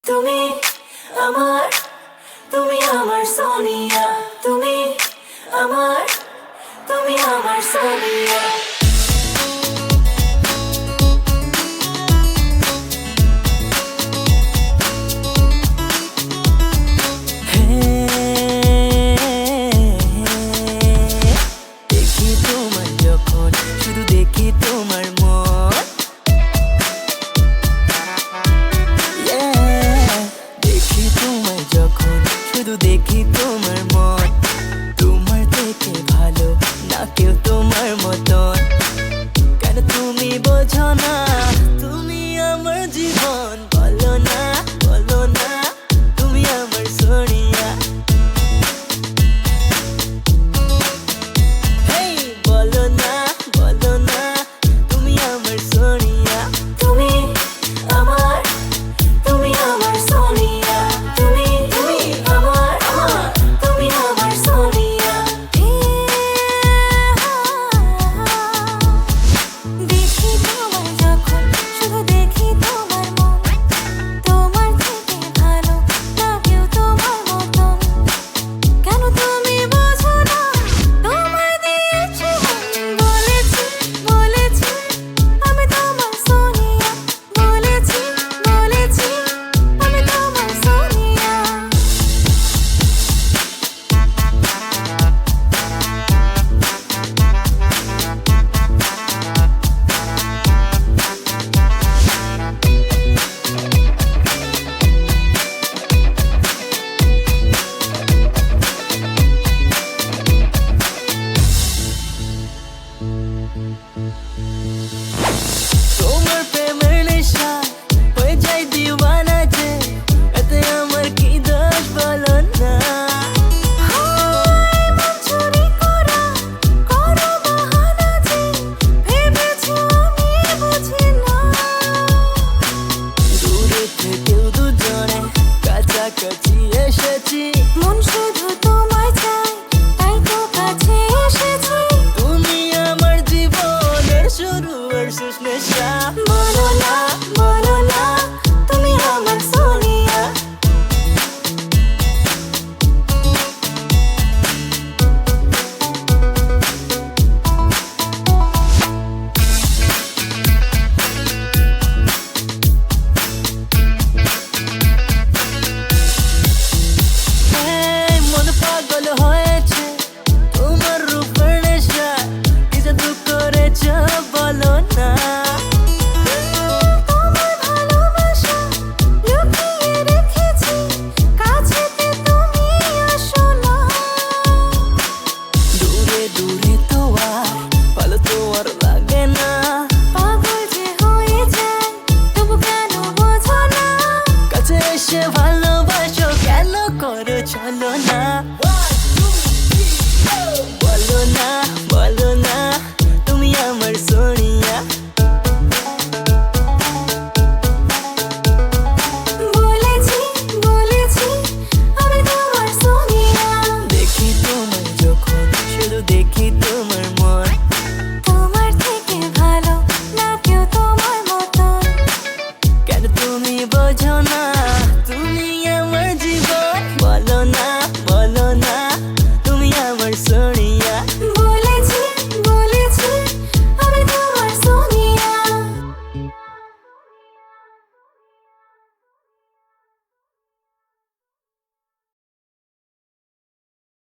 তুমি আমার, তুমি আমার সোনিয়া, তুমি আমার, তুমি আমার সোনিয়া। দেখি তোমার যখন, শুধু দেখি তোমার মন, দেখি তোমার যখন, শুধু দেখি তোমার মন। তোমার থেকে ভালো না কেউ তোমার মতন, কেন তুমি বোঝো না? তুমি আমার জীবন, বলো না, বলো না, তুমি আমার সোনিয়া। হেই বলো না, বলো না, তুমি আমার সোনিয়া। তুমি আমার, তুমি আমার সোনিয়া, তুমি তুমি আমার, তুমি আমার সোনিয়া। দেখি তোমায় যখন, শুধু দেখি তোমার মন। তোমার থেকে ভালো না কেউ তোমার মতন, কেন তুমি বোঝো না? তোমায় দিয়েছি মন, বলেছি বলেছি আমি তোমার সোনিয়া, বলেছি বলেছি আমি তোমার সোনিয়া। তোমার প্রেমের নেশায় হয়ে যাই দিওয়ানা যে, এতে আমার কি দোষ বলো না? হায় মন চুরি করা, করো বাহানা যে, ভেবেছো আমি বুঝি না। দূরে থেকেও দুজনে কাছাকাছি এসেছি, মন শুধু তোমায় চায়, তাই তো কাছে এসেছি। তুমি আমার জীবনের শুরু আর শেষ নেশা। বলো না, বলো না, তুমি আমার সোনিয়া। এই মন পাগল হয়েছে তোমার রূপের নেশায়, কি জাদু করেছ বলো না? তোমার ভালোবাসা লুকিয়ে রেখেছি, কাছেতে তুমি আসো না। দূরে দূরে তো আর ভালো তো আর লাগে না, পাগল যে হয়ে যায়, তবু কেন বোঝো না? কাছে এসে ভালোবাসো কেন করো চলো না?